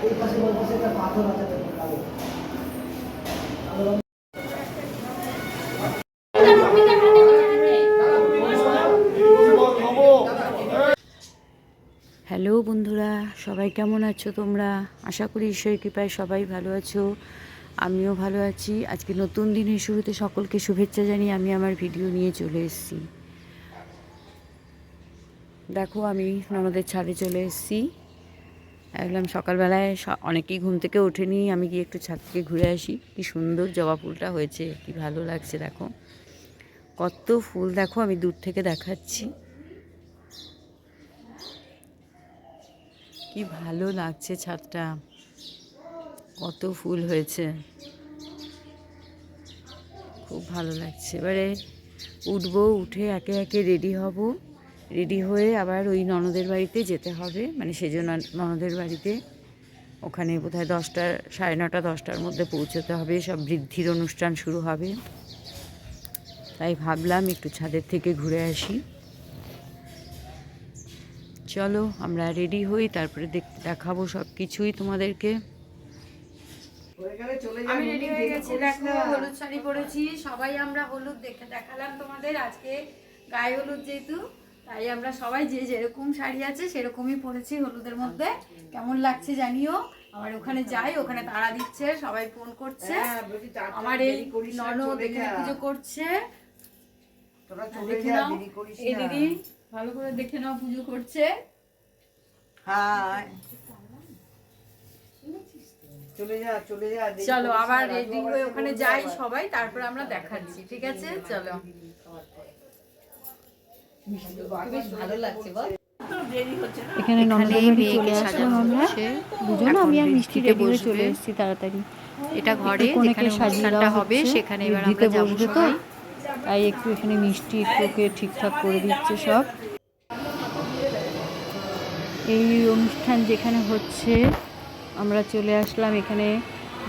Hello বন্ধুরা, সবাই কেমন আছো তোমরা? আশা করি ঈশ্বরের কৃপায় সবাই ভালো আছো, আমিও ভালো আছি। আজকে নতুন দিনের শুরুতে সকলকে শুভেচ্ছা জানিয়ে আমি আমার ভিডিও নিয়ে চলে এসেছি। দেখো, আমি ননদের ছাদে চলে এসেছি। একদম সকালবেলায় অনেকেই ঘুম থেকে ওঠেনি, আমি গিয়ে একটু ছাদ থেকে ঘুরে আসি। কি সুন্দর জবা ফুলটা হয়েছে, কি ভালো লাগছে। দেখো কত ফুল, দেখো আমি দূর থেকে দেখাচ্ছি, কি ভালো লাগছে ছাদটা, কত ফুল হয়েছে, খুব ভালো লাগছে। এবারে উঠবো, উঠে একে একে রেডি হব, রেডি হয়ে আবার ওই ননদের বাড়িতে যেতে হবে, মানে সেজন্য ননদের বাড়িতে ওখানে বোধহয় 10টা, 9:30, 10টার মধ্যে পৌঁছতে হবে। সব বৃদ্ধির অনুষ্ঠান শুরু হবে, তাই ভাবলাম একটু ছাদের থেকে ঘুরে আসি। চলো আমরা রেডি হই, তারপরে দেখাবো সব কিছুই তোমাদেরকে। আমি রেডি হয়ে গেছি, দেখো হলুদ শাড়ি পরেছি, সবাই আমরা হলুদ দেখালাম তোমাদের। আজকে গায়ে হলুদ যেহেতু, তাই আমরা সবাই যে যেরকম শাড়ি আছে সেরকমই পরেছি হলুদের মধ্যে। কেমন লাগছে জানিও। আবার ওখানে যাই, ওখানে তাড়া দিচ্ছে, সবাই ফোন করছে। আমার এই ননদ এখানে পুজো করছে, দেখে নাও। এই দিদি ভালো করে দেখে নাও, পুজো করছে। চলো আবার রেডি হয়ে ওখানে যাই সবাই, তারপরে আমরা দেখাচ্ছি, ঠিক আছে? চলো। এখানে ননদের বাড়ি চলে আসলাম আমরা দুজন, আমি আর মিষ্টি রেডি হয়ে চলে এসেছি তাড়াতাড়ি। এটা ঘরে যেখানে অনুষ্ঠানটা হবে, সেখানে এবার আমরা যাবো সবাই। তাই একটু এখানে মিষ্টি একটুকে ঠিকঠাক করে দিচ্ছে সব। এই অনুষ্ঠান যেখানে হচ্ছে আমরা চলে আসলাম, এখানে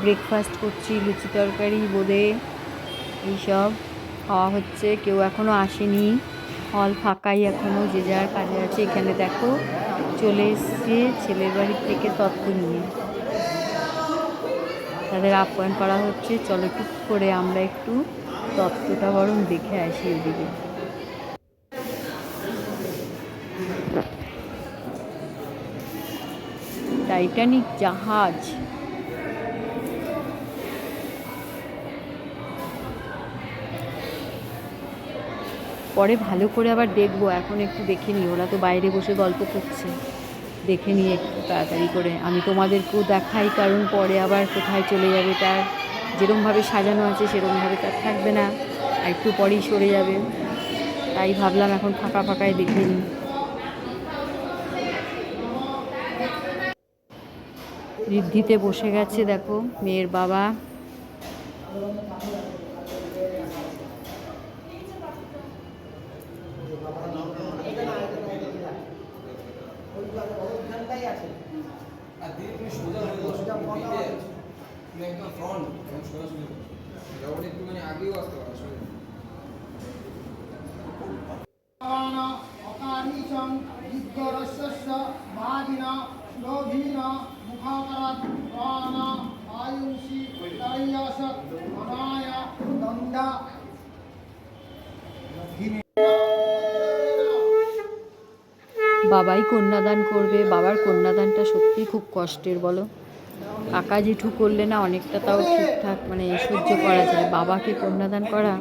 ব্রেকফাস্ট করছি, লুচি তরকারি বোঁদে এইসব খাওয়া হচ্ছে। কেউ এখনও আসেনি, হল ফাঁকাই এখনও, যে যার কাজে আছে। এখানে দেখো চলে এসছে ছেলের বাড়ির থেকে তত্ত্ব নিয়ে, তাদের আপ্যায়ন করা হচ্ছে। চলো টুক করে আমরা একটু তত্ত্বটা বরং দেখে আসি ওদিকে। টাইটানিক জাহাজ, পরে ভালো করে আবার দেখবো, এখন একটু দেখে নিই। ওরা তো বাইরে বসে গল্প করছে, দেখে নিই একটু তাড়াতাড়ি করে। আমি তোমাদেরকেও দেখাই, কারণ পরে আবার কোথায় চলে যাবে, তার যেরকমভাবে সাজানো আছে সেরকমভাবে তার থাকবে না, আর একটু পরেই সরে যাবে। তাই ভাবলাম এখন ফাঁকা ফাঁকায় দেখে নিই। ঋদ্ধিতে বসে গেছে, দেখো মেয়ের বাবা। বাবাই কন্যাদান করবে। বাবার কন্যাদানটা সত্যিই খুব কষ্টের, বলো। কাকা জেঠু করলে না অনেকটা তাও ঠিকঠাক মানে সহ্য করা যায়, বাবাকে কন্যাদান করা।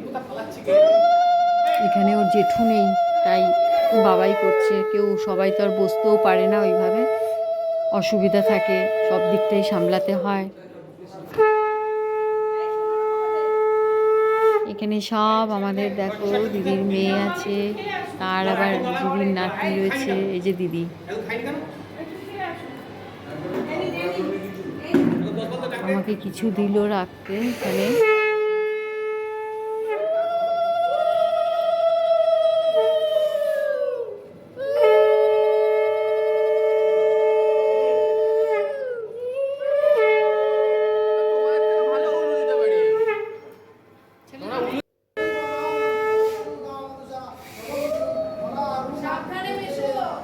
এখানে ওর জেঠু নেই, তাই বাবাই করছে। কেউ সবাই তো আর বসতেও পারে না ওইভাবে, অসুবিধা থাকে, সব দিকটাই সামলাতে হয়। এখানে সব আমাদের দেখো দিদির মেয়ে আছে, তার আবার দিদির নাতি রয়েছে, এই যে দিদি। আমাকে কিছু দিল রাখতে এখানে।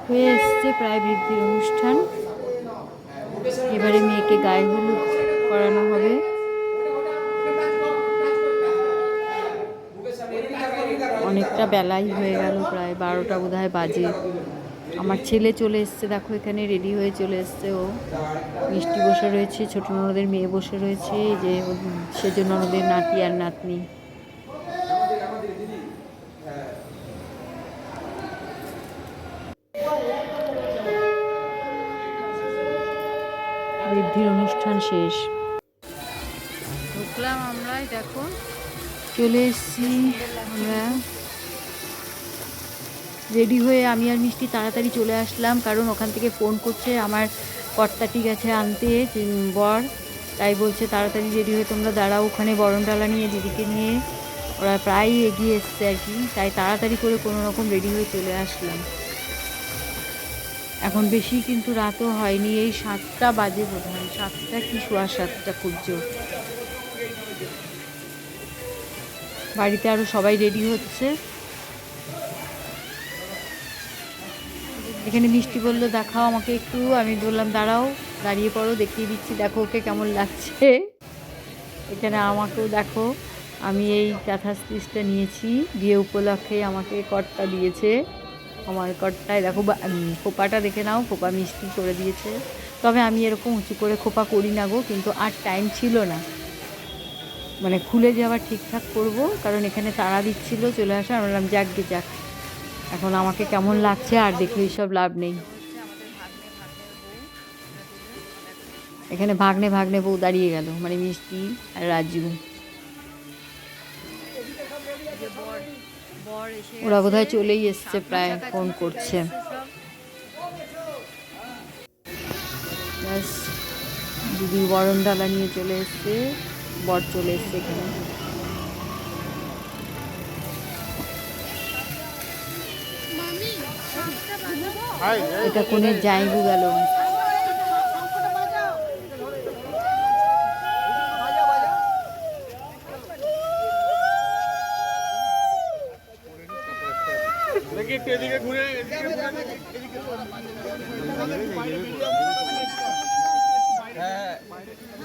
হয়ে এসছে প্রায় বৃদ্ধির অনুষ্ঠান। এবারে মেয়েকে গায়ে হলুদ করানো হবে। অনেকটা বেলাই হয়ে গেল, প্রায় 12টা বোধহয় বাজে। আমার ছেলে চলে এসছে, দেখো এখানে রেডি হয়ে চলে এসছে। ও মিষ্টি বসে রয়েছে, ছোট ননদের মেয়ে বসে রয়েছে, যে সেজন্য ননদের নাতি আর নাতনি। বৃদ্ধির অনুষ্ঠান শেষ, ঢুকলাম আমরাই, দেখো চলে এসছি আমরা। রেডি হয়ে আমি আর মিষ্টি তাড়াতাড়ি চলে আসলাম, কারণ ওখান থেকে ফোন করছে আমার কর্তাটি গেছে আনতে বর, তাই বলছে তাড়াতাড়ি রেডি হয়ে তোমরা দাঁড়াও ওখানে, বরণডালা নিয়ে দিদিকে নিয়ে। ওরা প্রায় এগিয়ে এসছে আর কি, তাই তাড়াতাড়ি করে কোনো রকম রেডি হয়ে চলে আসলাম। এখন বেশি কিন্তু রাতও হয়নি, এই 7টা বাজে বোধ হয়, 7টা কি 7:15 খুব জোর। বাড়িতে আরও সবাই রেডি হচ্ছে। এখানে মিষ্টি বললো দেখাও আমাকে একটু, আমি বললাম দাঁড়াও, দাঁড়িয়ে পড়ো, দেখিয়ে দিচ্ছি, দেখো ওকে কেমন লাগছে। এখানে আমাকেও দেখো, আমি এই কাঁথা স্টিচটা নিয়েছি, বিয়ে উপলক্ষে আমাকে কর্তা দিয়েছে। আমার কর্তায় দেখো খোপাটা দেখে নাও, খোপা মিষ্টি করে দিয়েছে। তবে আমি এরকম উঁচু করে খোপা করি না গো, কিন্তু আর টাইম ছিল না, মানে খুলে যে আবার ঠিকঠাক করবো, কারণ এখানে তাড়া দিচ্ছিল চলে আসা। আমি বললাম যাক গে যাক, এখন আমাকে কেমন লাগছে আর দেখে এইসব লাভ নেই। এখানে ভাগ্নে ভাগ্নে বউ দাঁড়িয়ে গেল, মানে মিষ্টি আর রাজু। ওরা বোধহয় চলেই এসছে, প্রায় ফোন করছে। ব্যাস, দিদি বরণডালা নিয়ে চলে এসছে, বর চলে এসছে এখানে। এটা কোণের জায়গু গেল।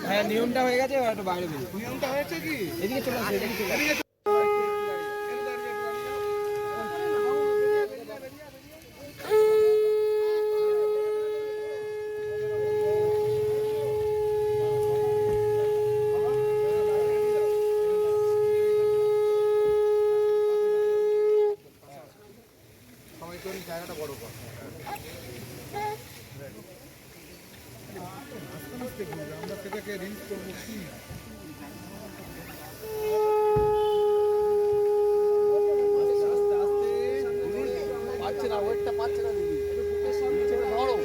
হ্যাঁ নিয়মটা হয়ে গেছে, একটু বাইরে নিয়মটা হয়েছে কি এদিকে চলে আসে, এদিকে চলে আসে। সবাই তো জায়গাটা বড় কর। আমরা সেটাকে রিলিজ করবো কি? পাচ্ছে না, ওয়েটটা পাচ্ছে না দিদি, নিচেটা ধরো,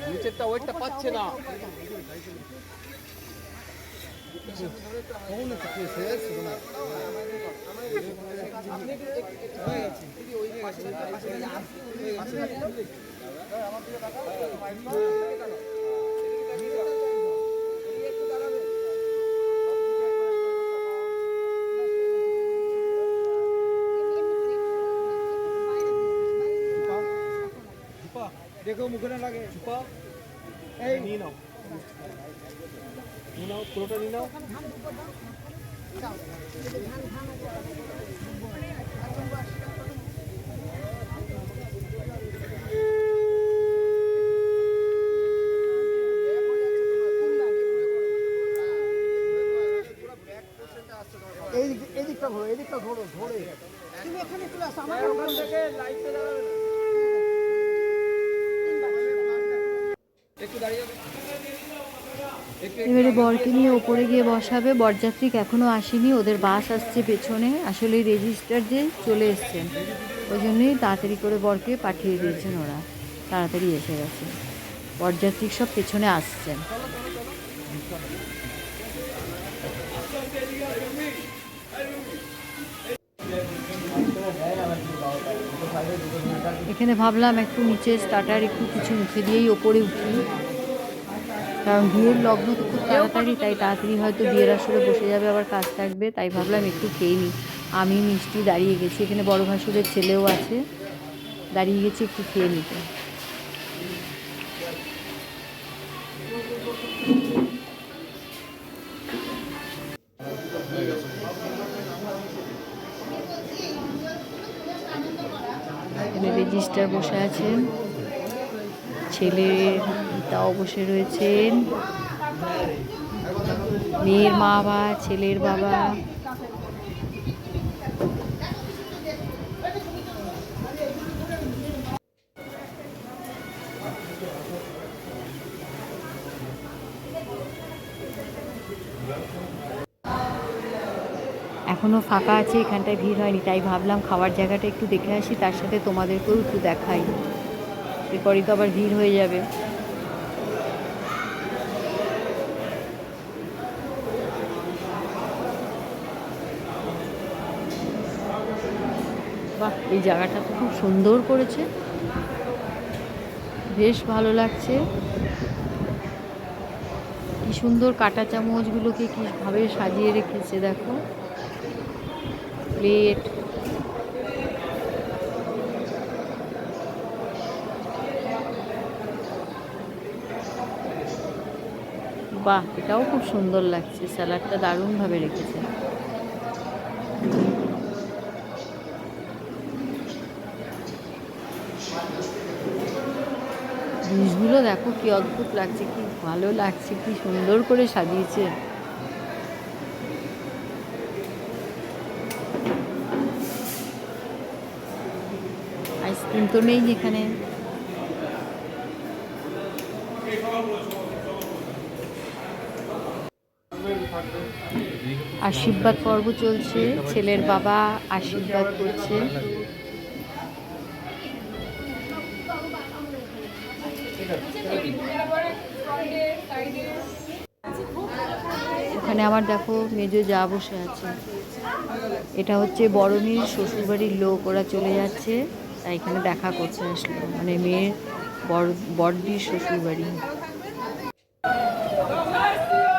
নিচেরটা ওয়েটটা পাচ্ছে না। দেখো মুখে না লাগে, চুপা এই নিয়ে নাও, নিয়ে নাও, পুরোটা নিয়ে নাও। এদিকটা ধরো, এদিকটা ধরো, ধরে তুমি এখানে চলে আসো, আমার ওখান থেকে লাইটটা জ্বালাবে না। একটু দাঁড়িয়ে এবারে বরকে নিয়ে ওপরে গিয়ে বসাবে। বরযাত্রী এখনও আসেনি, ওদের বাস আসছে পেছনে। আসলে রেজিস্টার যে চলে এসছেন, ওই জন্যই তাড়াতাড়ি করে বরকে পাঠিয়ে দিয়েছেন, ওরা তাড়াতাড়ি এসে গেছে। বরযাত্রী সব পেছনে আসছেন। এখানে ভাবলাম একটু নিচে স্টার্টার একটু কিছু মুখে দিয়েই ওপরে উঠি, কারণ বিয়ের লগ্ন তো খুব তাড়াতাড়ি, তাই তাড়াতাড়ি হয়তো বিয়ের আসরে বসে যাবে, আবার কাজ থাকবে, তাই ভাবলাম একটু খেয়ে নিই। আমি মিষ্টি দাঁড়িয়ে গেছি, এখানে বড় ভাসুরের ছেলেও আছে, দাঁড়িয়ে গেছি একটু খেয়ে নিতে। রেজিস্টার বসে আছেন, ছেলের পিতাও বসে রয়েছেন, মেয়ের মা বাবা, ছেলের বাবা। এখনও ফাঁকা আছে, এখানটায় ভিড় হয়নি, তাই ভাবলাম খাওয়ার জায়গাটা একটু দেখে আসি, তার সাথে তোমাদেরকেও একটু দেখাই, এরপরই তো আবার ভিড় হয়ে যাবে। বাহ, এই জায়গাটা তো খুব সুন্দর করেছে, বেশ ভালো লাগছে। কি সুন্দর কাঁটা চামচগুলোকে কীভাবে সাজিয়ে রেখেছে দেখো, প্লেট। বাহ, এটাও খুব সুন্দর লাগছে, স্যালাডটা দারুণভাবে রেখেছে। জিনিসগুলো দেখো কি অদ্ভুত লাগছে, কি ভালো লাগছে, কি সুন্দর করে সাজিয়েছে। আইসক্রিম তো নেই এখানে। আশীর্বাদ পর্ব চলছে, ছেলের বাবা আশীর্বাদ করছে। ওখানে আমার দেখো মেজো যা বসে আছে, এটা হচ্ছে বড়নির শ্বশুরবাড়ির লোক, ওরা চলে যাচ্ছে, তাই এখানে দেখা করতে আসলো, মানে মেয়ের বড়দির শ্বশুরবাড়ি।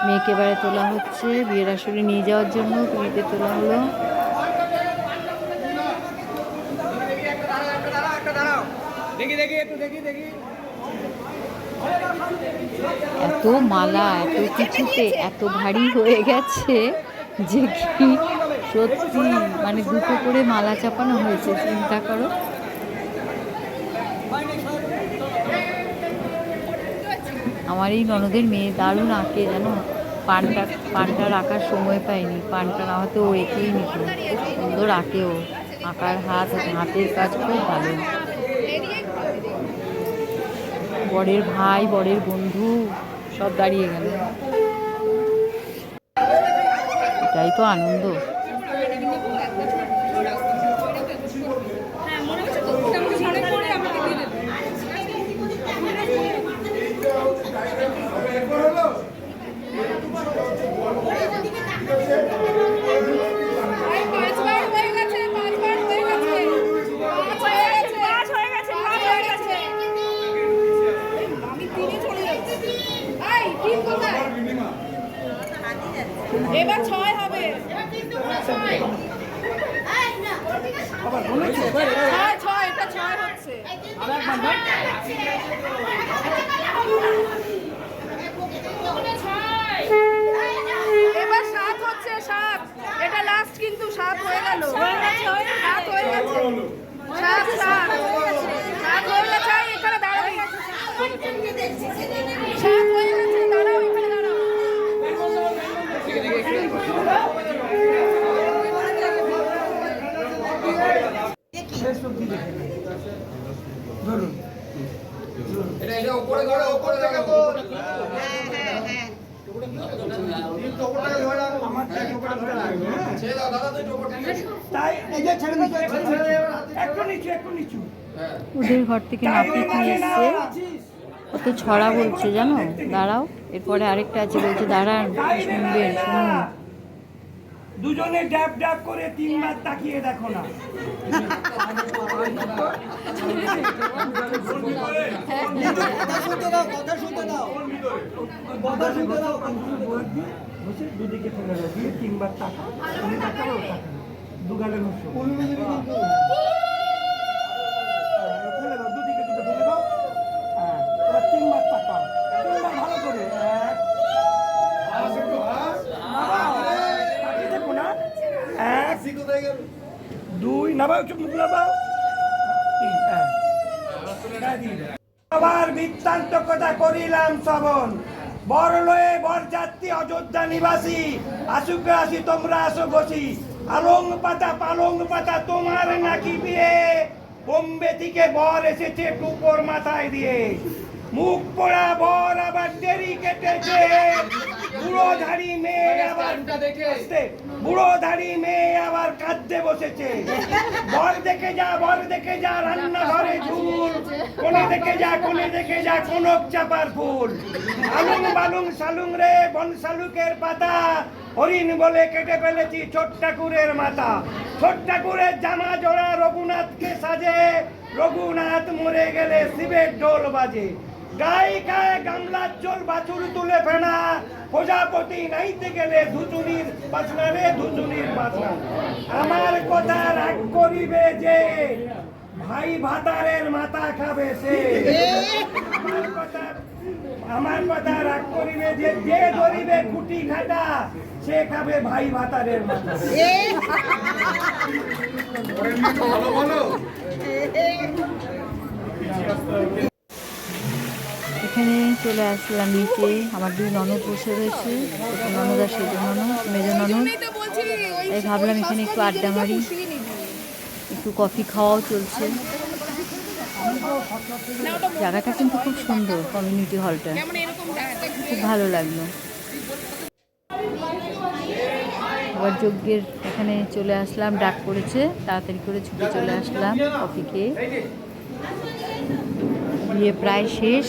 মেয়েকে এবারে তোলা হচ্ছে, বিয়ের আসরে নিয়ে যাওয়ার জন্য পুরীতে তোলা হলো। এত মালা, এত কিছুতে এত ভারী হয়ে গেছে যে কি সত্যি, মানে দুটো করে মালা চাপানো হয়েছে, চিন্তা করো। আমার এই ননদের মেয়ে দারুণ আঁকে জানো, পানটা আঁকার সময় পায়নি, পানটা না হয়তো ও এঁকেই নিত, খুব সুন্দর আঁকে ও, আঁকার হাতের কাজ খুব ভালো। বরের ভাই, বরের বন্ধু সব দাঁড়িয়ে গেল, এটাই তো আনন্দ। এবার 6 হবে, 6 এটা 6 হচ্ছে। এবার 7 হচ্ছে, 7 এটা লাস্ট, কিন্তু 7 হয়ে গেল, 7 হয়ে গেছে, 7 হয়ে গেছে, এখানে দাঁড়াও, 7 হয়ে গেছে, দাঁড়াও, এখানে দাঁড়াও। এটা উপরে ধরো, উপরে দেখো। ওদের ঘর থেকে নাপিত নিয়ে এসছে, কত ছড়া বলছে জানো, দাঁড়াও, এরপরে আরেকটা আছে, বলছে দাঁড়ান শুনবেন, শুনুন। দুজনে ড্যাব ড্যাব করে 3 বার তাকিয়ে দেখো না। দুদিকে ফেলে দাও, দিয়ে 3 বার তাকা, তুমি তাকাবো, দুগালে মুখ ফেলে দাও, দুদিকে দুটো ফেলে দাও, এবার 3 বার তাকাও, 3 বার ভালো করে, নামাও মুখ নামাও আবার বৃত্তান্ত কথা করিলাম শ্রবণ বর লয়ে বর যাত্রী অযোধ্যা নিবাসী আসুকে আসি তোমরা আসো বসি আলং পাতা তোমার নাকি বিয়ে বোম্বে থেকে বর এসেছে টুপোর মাথায় দিয়ে মুখ পোড়া বর আবার দেরি কেটেছে বুড়োধারী মেয়ে আবার বুড়োধারী মেয়ে আবার কাঁদতে বসেছে বর দেখে যা রান্নাঘরে ঝুল কোনে দেখে যা কনক চাপার ফুল আলুং বালুং শালুং রে বন শালুকের পাতা হরিণ বলে কেটে ফেলেছি ছোট ঠাকুরের মাথা ছোট ঠাকুরের জামা জোড়া রঘুনাথকে সাজে রঘুনাথ মরে গেলে শিবের ঢোল বাজে গায়ে গায়ে গামলার জল বাছুর তুলে ফেনা প্রজাপতি নাইতে গেলে ধুচুনির বাসনা রে ধুচুনির বাসনা আমার কথা রাগ করিবে যে ভাই ভাতারের মাথা খাবে সে আমার কথা রাগ করিবে যে ধরিবে কুটি খাটা সে খাবে ভাই ভাতারের মাথা এখানে চলে আসলাম নিচে আমার দুই ননদ বসে রয়েছে ননদ আর সেজ ননদ মেজো ননদ এই ভাবলাম এখানে একটু আড্ডা মারি একটু কফি খাওয়াও চলছে জায়গাটা কিন্তু খুব সুন্দর কমিউনিটি হলটা খুব ভালো লাগলো আবার যজ্ঞের এখানে চলে আসলাম ডাক পড়েছে তাড়াতাড়ি করে ছুটে চলে আসলাম কফি খেয়ে বিয়ে প্রায় শেষ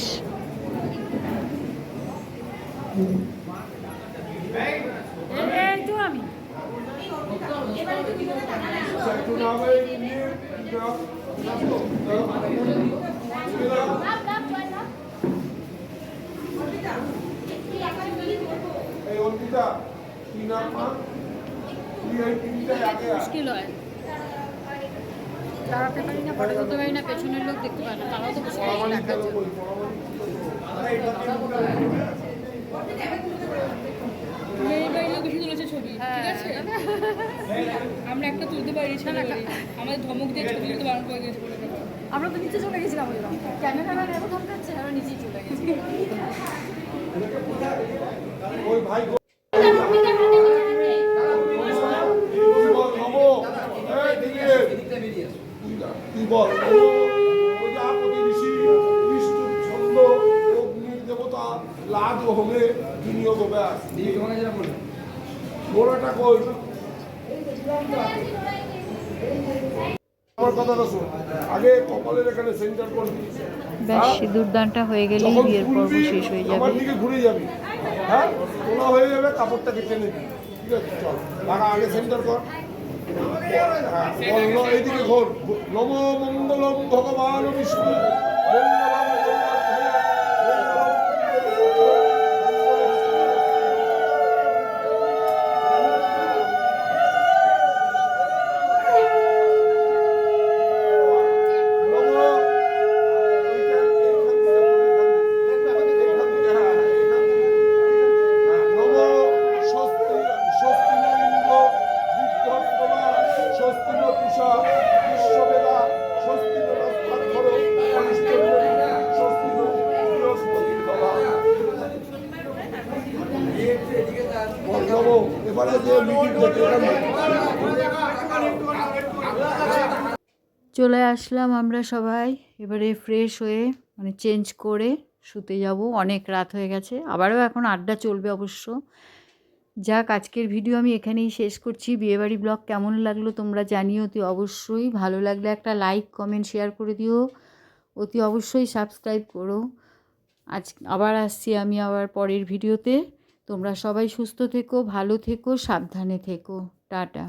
মুশকিল হয় দাঁড়াতে পারি না ফটো তুলতে পারি না পেছনের লোক দেখতে পারে না তারাও তো বসে দেখার জন্য আমরা একটা তুলতে পারি আমাদের ধমক দিয়ে ছবি তুলতে বারণ করে দিয়েছে আমরা তো নিচে চলে গেছিলাম ক্যামেরাম্যান এত দরকার আছে আমরা নিচেই চলে গেছি ব্যাস সিঁদুর দানটা হয়ে গেলেই বিয়ের পর্ব শেষ হয়ে যাবে ঘুরে যাবি হ্যাঁ তোলা হয়ে যাবে কাপড়টাকে টেনে দিবি ঠিক আছে চল লাগা আগে সেন্টার কর এইদিকে ঘোর নম মঙ্গলম ভগবান বিষ্ণু চলে আসলাম আমরা সবাই এবারে ফ্রেশ হয়ে মানে চেঞ্জ করে শুতে যাব অনেক রাত হয়ে গেছে আবারও এখন আড্ডা চলবে অবশ্য যাক আজকের ভিডিও আমি এখানেই শেষ করছি বিয়েবাড়ি ব্লগ কেমন লাগলো তোমরা জানিও অতি অবশ্যই ভালো লাগলে একটা লাইক কমেন্ট শেয়ার করে দিও অতি অবশ্যই সাবস্ক্রাইব করো আজ আবার আসছি আমি আবার পরের ভিডিওতে তোমরা সবাই সুস্থ থেকো ভালো থেকো সাবধানে থেকো টাটা